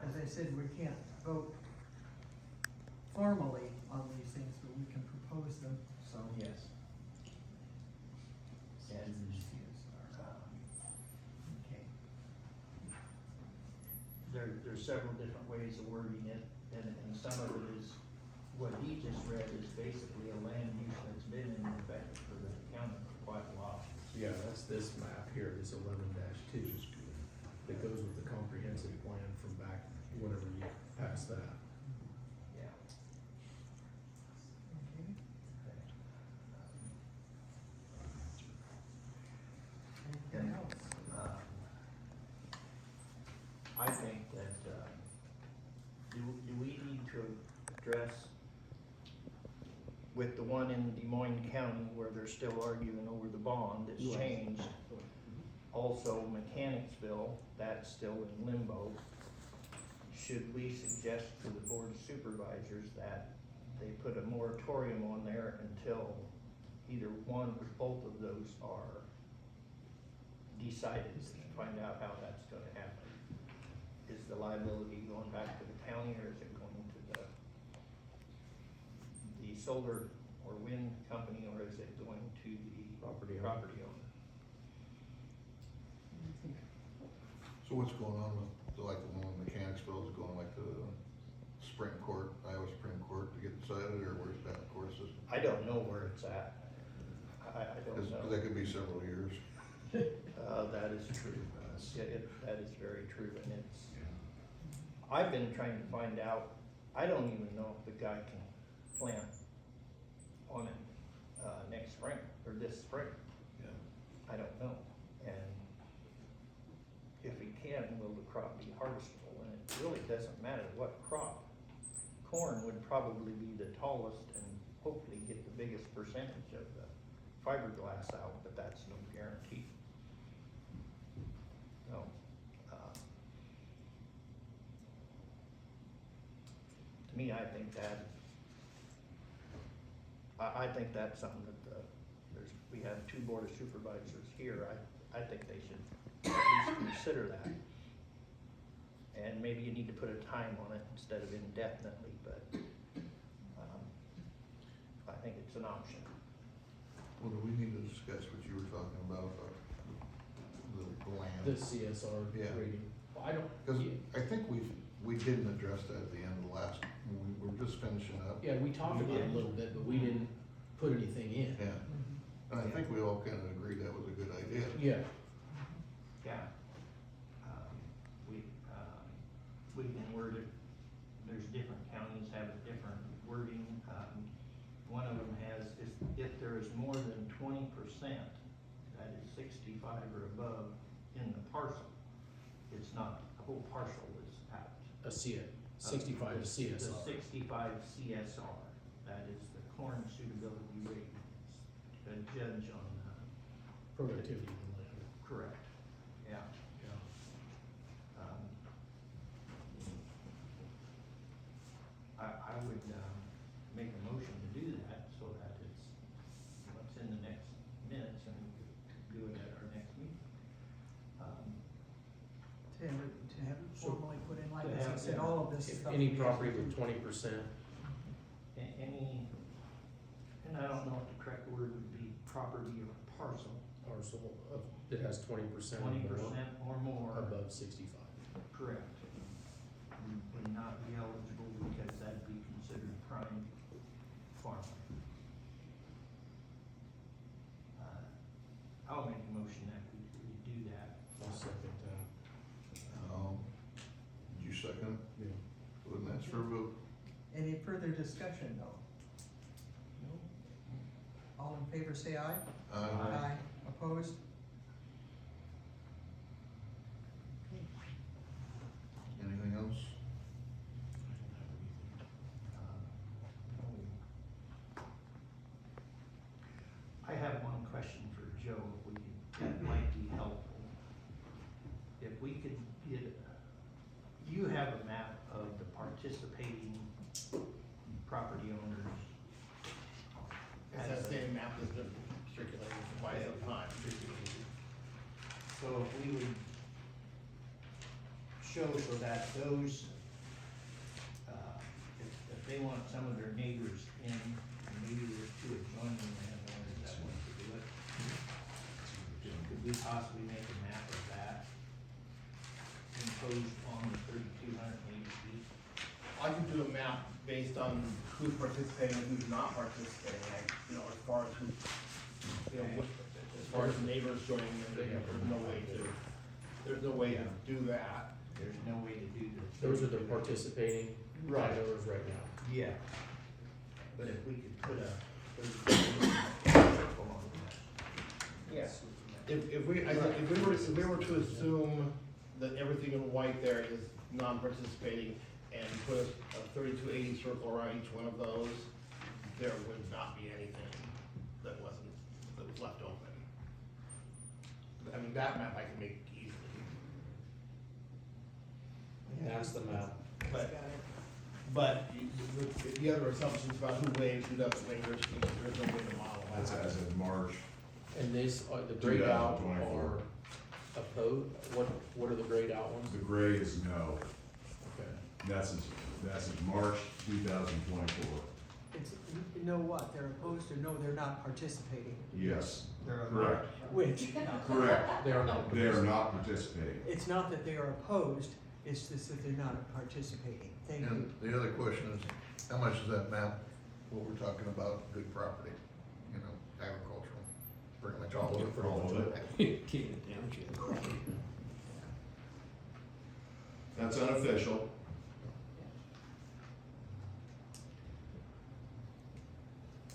as I said, we can't vote formally on these things, but we can propose them, so. Yes. And, Okay. there's several different ways of wording it, and some of it is, what he just read is basically a land use that's been in effect for the county for quite a while. Yeah, that's this map here, this 11-2, that goes with the comprehensive plan from back, whenever you pass that. Yeah. Okay. Anything else? I think that, do we need to address with the one in Des Moines County where they're still arguing over the bond, it's changed. Also Mechanicsville, that's still in limbo. Should we suggest to the Board of Supervisors that they put a moratorium on there until either one or both of those are decided, find out how that's gonna happen? Is the liability going back to the county, or is it going to the solar or wind company, or is it going to the Property owner. property owner? So what's going on with, like, the one in Mechanicsville is going like the Supreme Court, Iowa Supreme Court to get decided, or where's that court system? I don't know where it's at. I don't Cause know. that could be several years. That is true. That is very true, and I've been trying to find out, I don't even know if the guy can plant on it, next spring, or this spring. Yeah. I don't know, and corn would probably be the tallest and hopefully get the biggest percentage of the fiberglass out, but that's no guarantee. So, to me, I think that, I think that's something that we have 2 board of supervisors here, I think they should at least consider that. And maybe you need to put a time on it instead of indefinitely, but, I think it's an option. Well, do we need to discuss what you were talking about, the land? The CSR Yeah. rating. Well, I don't, Cause yeah, I think we didn't address that at the end of the last, when we were just finishing up. yeah, we talked about it a little bit, but we didn't put anything in. Yeah, and I think we all kind of agreed that was a good idea. Yeah, Yeah. We can word it, there's different counties have a different wording. One of them has, if there is more than 20%, that is 65 or above in the parcel, it's not, the whole parcel is out. a C, 65 to CSR. The 65 CSR, that is the corn suitability rating, it's a judge on, Productivity of the land. correct, yeah. Yeah. I would, make a motion to do that, so that it's what's in the next minutes, and we could do it at our next meeting. To have it formally put in, like To as I have, said, yeah. all of this If stuff. any we have property to with do. 20% Any, and I don't know what the correct word would be, property or parcel, parcel of, that has 20% or 20% more or more, above 65. correct, would not be eligible because that'd be considered prime farmland. I'll make a motion that we do that. I'll second that. Did you second? Yeah. Wouldn't ask for a vote? Any further discussion though? No? All in favor say aye. Aye. Opposed? Anything else? I have one question for Joe, if we could, that might be helpful. If we could get, you have a map of the participating property owners. It's that same map that's been circulated for quite some time. So if we would show so that those, if they want some of their neighbors in, and maybe there's 2 adjoining landowners that want to do it, could we possibly make a map of that imposed on the 3,280 feet? I could do a map based on who's participating and who's not participating, like, you know, as far as who, you know, as far as the neighbors joining in, there's no way to do that. There's no way to do this. Those are the participating Right. landowners right now. Yeah, but if we could put a circle on that. Yes. If we were to assume that everything in white there is non-participating and put a 3280 circle around each one of those, there would not be anything that was left open. I mean, that map I can make easily, That's the map. but the other assumptions about who waives, who doesn't waive, there's no way to model that. That's as of March. And these, the grayed out 2024. are opposed, what are the grayed out ones? The gray is no. Okay. That's as March 2024. It's, you know what, they're opposed to, no, they're not participating. Yes, They're correct, Which, correct. They are not. They are not participating. it's not that they are opposed, it's just that they're not participating. Thank you. And the other question is, how much is that map, what we're talking about, good property, you know, agricultural, pretty much all of it. For all of it. Keep it down to the That's unofficial.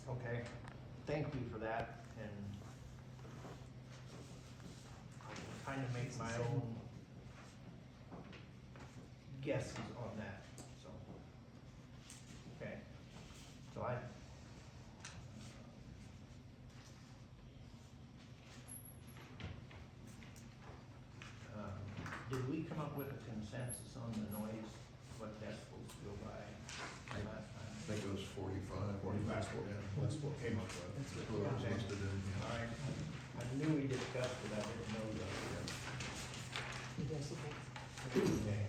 Okay, thank you for that, and I can kind of make my own guesses on that, so. So did we come up with a consensus on the noise, what decibels go by last time? I think it was 45. 45. Yeah. That's what came up with. That's what it was listed in, yeah. All right, I knew we discussed it, I didn't know the. Okay.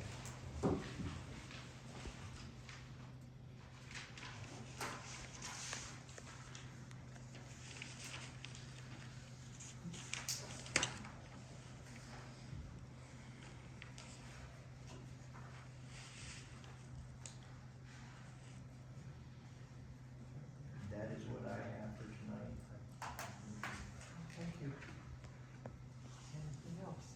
That is what I have for tonight. Thank you. Anything else?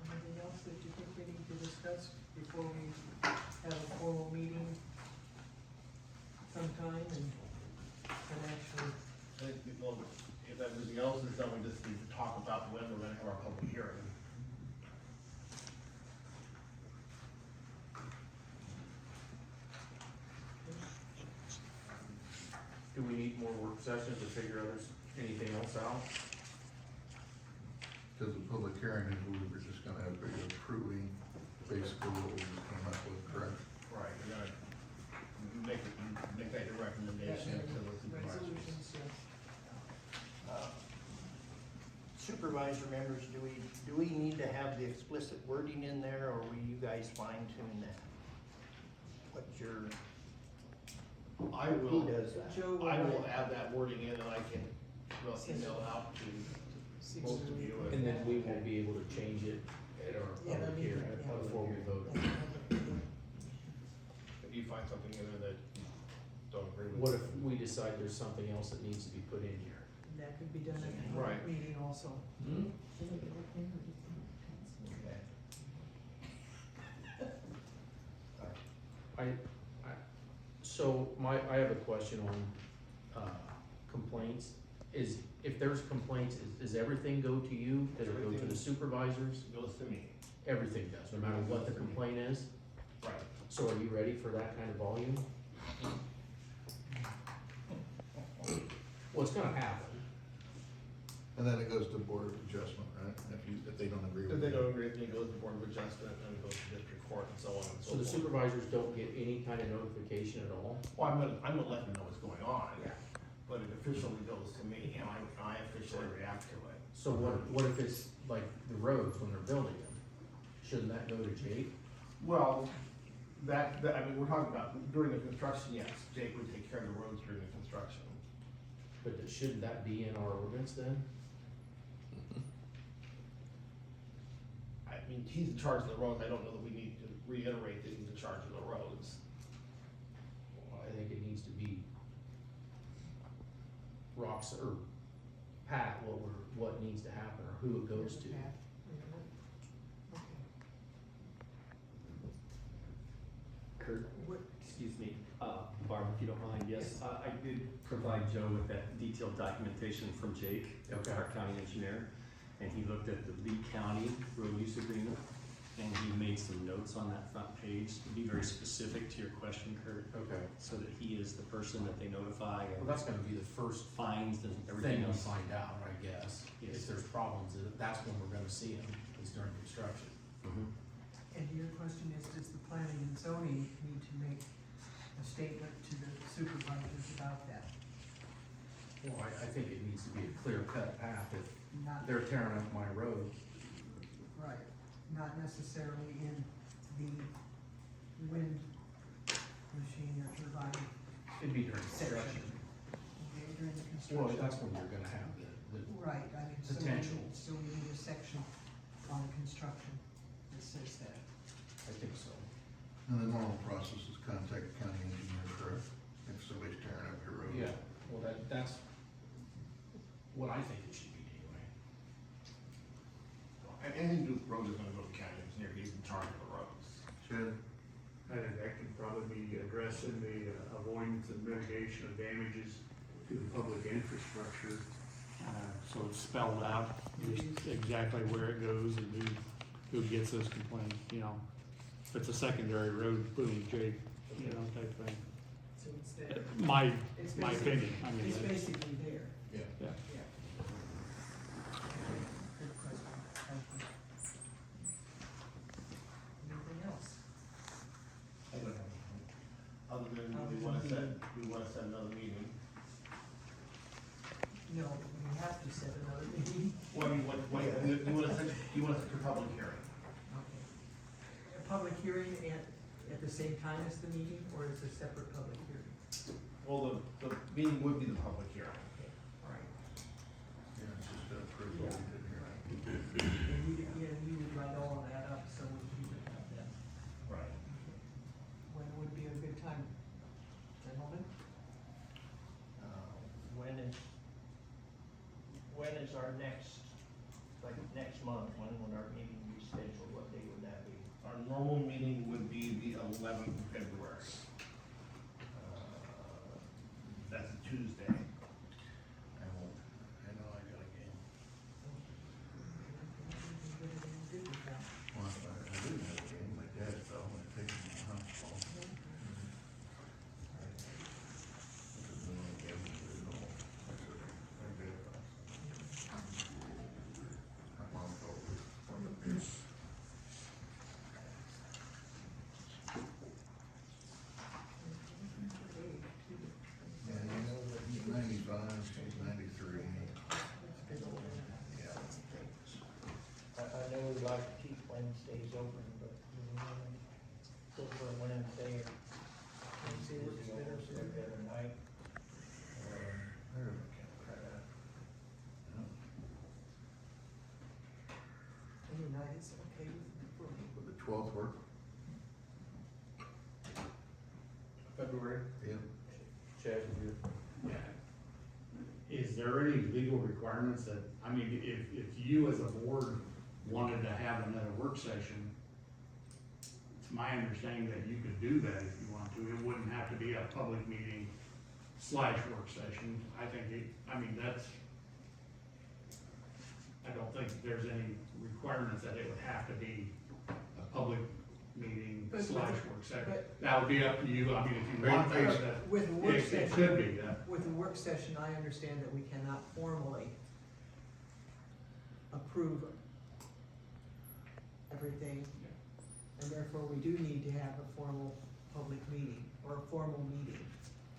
Anything else that you think we need to discuss before we have a formal meeting sometime and actually, I think, well, if everything else is done, we just need to talk about when we're gonna have our public hearing. Do we need more work sessions to figure anything else out? Because the public hearing is, we were just gonna have, be approving basically what we just came up with, correct? Right, we're gonna make that your recommendation to the supervisors. resolutions, yes. Supervisor members, do we need to have the explicit wording in there, or will you guys fine tune that? What's your, I who will, does that? Joe will I will write- add that wording in and I can, well, email it out to see most what of we- you. And then we will be able to change it at our Yeah, public I mean, hearing, yeah. before we vote. If you find something in there that you don't agree with. What if we decide there's something else that needs to be put in here? That could be done at the Right. public meeting also. Hmm? Okay. I have a question on, complaints. If there's complaints, does everything go to you? Does it go to the Everything. supervisors? It goes to me. Everything does, no matter what the complaint is? Right. So are you ready for that kind of volume? What's gonna happen? And then it goes to board of adjustment, right? If they don't agree with If it. they don't agree, then it goes to Board of Adjustment and it goes to District Court and so on and So so the forth. supervisors don't get any kind of notification at all? Well, I'm gonna let them know what's going on. But it officially goes to me and I officially react to it. So what if it's like the roads when they're building them? Shouldn't that go to Jake? Well, I mean, we're talking about during the construction, yes, Jake would take care of the roads during the construction. But shouldn't that be in our ordinance then? I mean, he's in charge of the roads, I don't know that we need to reiterate that he's in charge of the roads. Well, I think it needs to be rocks or Pat, what needs to happen or who it goes to. Okay. Kurt, What, excuse me, Barb, if you don't mind, yes, I did provide Joe with that detailed documentation from Jake, Okay. our county engineer, and he looked at the Lee County road use agreement, and he made some notes on that front page to be very specific to your question, Kurt, Okay. so that he is the person that they notify Well, and that's gonna be the first fines and everything thing we else. find out, I guess. Yes. If there's problems, that's when we're gonna see them, is during construction. Mhm. and your question is, does the planning and zoning need to make a statement to the supervisors about that? Well, I think it needs to be a clear cut path. If Not, they're tearing up my road, right, not necessarily in the wind machine or turbine it'd be during section. construction. Okay, during the Well, construction. that's when you're gonna have the Right, I mean, so we Potential. need, so we need a section on construction that says that. I think so. And the normal process is contact the county engineer, correct? If somebody's tearing up your road. Yeah, well, that's what I think it should be anyway. And anything to do with roads is gonna go to the county engineer, he's in charge of the roads. Chad? I think that could probably be addressing the avoidance and mitigation of damages to the public infrastructure. So it's spelled out, just exactly where it goes and who gets those complaints, you know. If it's a secondary road, boom, Jake, you know, type thing. So it's there. My It's my basically- opinion, I mean, It's it's- basically there. Yeah. yeah. Yeah. Good question. Thank you. Anything else? I don't have anything. Other than we wanna set another meeting. No, we have to set another meeting. What, you wanna set your public hearing? Okay. A public hearing at the same time as the meeting, or is it a separate public hearing? Well, the meeting would be the public hearing. Okay, all right. Yeah, it's just to approve what we did here. And you would write all of that up, so we would have that. Right. When would be a good time, gentlemen? When is our next, like, next month, when would our meeting be scheduled, what day would that be? Our normal meeting would be the 11th of February. That's a Tuesday. I won't, I know I got a game. Well, I didn't have a game, my dad fell and taken me to the hospital. This is the only game we did at all. I said, my dad fell. My mom fell. Yeah, you know, that he's 95, she's 93. Yeah. I know we like to keep Wednesdays open, but over Wednesday, Wednesday works better for every you. other night. There we go. Any night is okay for me. Would the 12th work? February? Yeah. Chad, you, Yeah. Is there any legal requirements that, I mean, if you as a board wanted to have another work session, it's my understanding that you could do that if you want to. It wouldn't have to be a public meeting / work session. I think I mean, I don't think there's any requirements that it would have to be a public meeting / But- work session. but- That would be up to you. I mean, if you want to, that, With a work it session. could be, yeah. With a work session, I understand that we cannot formally approve everything. And therefore, we do need to have a formal public meeting, or a formal meeting,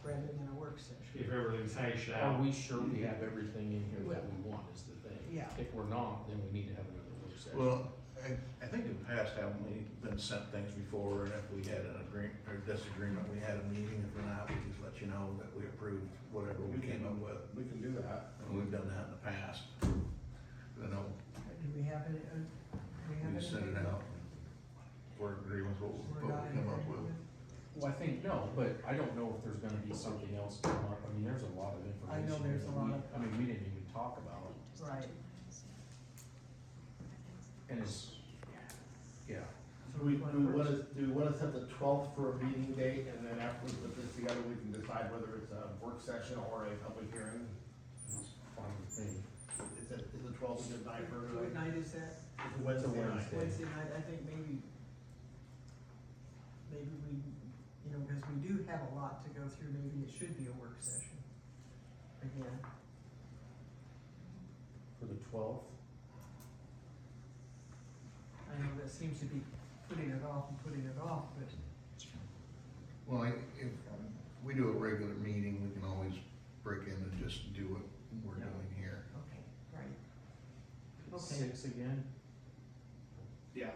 rather than a work session. If everything's hashed are out. we sure we have everything in here that we want is the thing? Yeah. If we're not, then we need to have another work session. Well, I think in the past, haven't we been sent things before, and if we had an agreement or disagreement, we had a meeting, if we're not, we just let you know that we approved whatever we came up with. We can do that. And we've done that in the past. You know, Do we have any, we just send it out, we're agreeing with what We're we not in come up agreement with. Well, I think, no, but I don't know if there's gonna be something else come up. I mean, there's a lot of information. I know there's a that lot of- I mean, we didn't even talk about it. Right. And it's, yeah. Do we wanna set the 12th for a meeting date, and then after we put this together, we can decide whether it's a work session or a public hearing? It's fine with me. Is the 12th a good night for What everybody? night is that? It's a Wednesday night. Wednesday. Wednesday night, I think maybe we, you know, because we do have a lot to go through, maybe it should be a work session. Again, For the 12th? I know that seems to be putting it off, but Well, if we do a regular meeting, we can always break in and just do what we're doing here. okay, right. Okay. 6 again? Yeah.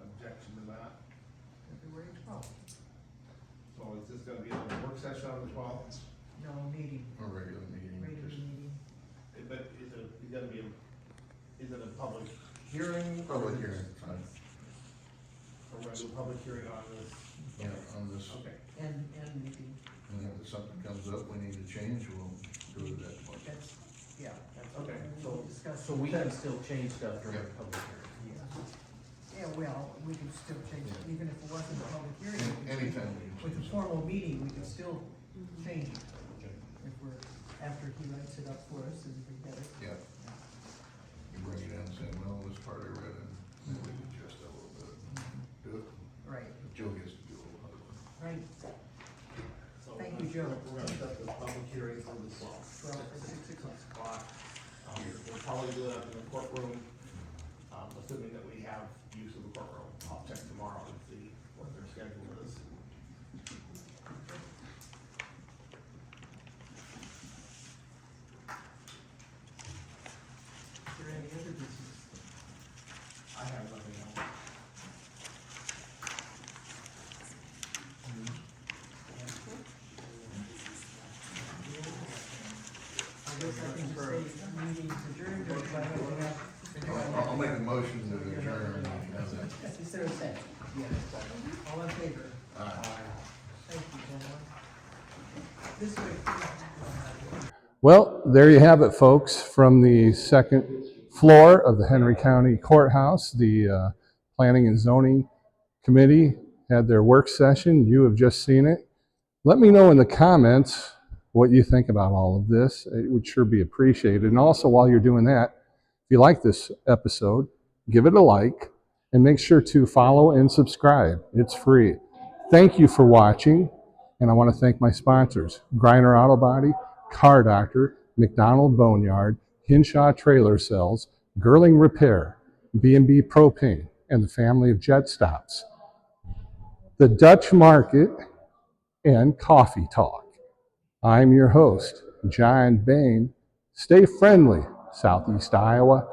Objection to that? February 12th, So is this gonna be a work session on the 12th? no, meeting, A regular meeting, regular just meeting. But is it a public hearing? public hearing, fine. Or we're gonna do a public hearing on this? Yeah, on this, Okay. And meeting, and if something comes up we need to change, we'll do it that way. that's, yeah, that's Okay, what we'll discuss. So we can still change stuff during the public hearing? Yeah, well, we can still change it, even if it wasn't a public hearing. we can Anytime change we it. can With a change it. formal meeting, we can still change it, if we're, after he writes it up for us and we get it. Yeah. You bring it in and say, well, this part I read, and then we adjust a little bit. Do it, Right, Joe gets to do a lot of it. right. set the public hearing for the 6 o'clock. We'll probably do that in the courtroom, assuming that we have use of the courtroom. I'll check tomorrow and see what their schedule is. Is there any other business? I have nothing else. I guess I can just say, meeting's adjourned, or do I have to have? I'll make a motion to adjourn. How's that? Is there a second? Yes. All in favor? Aye. Thank you, gentlemen. This way. Well, there you have it, folks, from the second floor of the Henry County Courthouse. The Planning and Zoning Committee had their work session. You have just seen it. Let me know in the comments what you think about all of this. It would sure be appreciated. And also, while you're doing that, if you like this episode, give it a like and make sure to follow and subscribe. It's free. Thank you for watching. And I want to thank my sponsors, Griner Auto Body, Car Doctor, McDonald Boneyard, Hinshaw Trailer Cells, Girling Repair, B&B Propane, and the family of Jet Stops, the Dutch Market, and Coffee Talk. I'm your host, John Bain. Stay friendly, Southeast Iowa.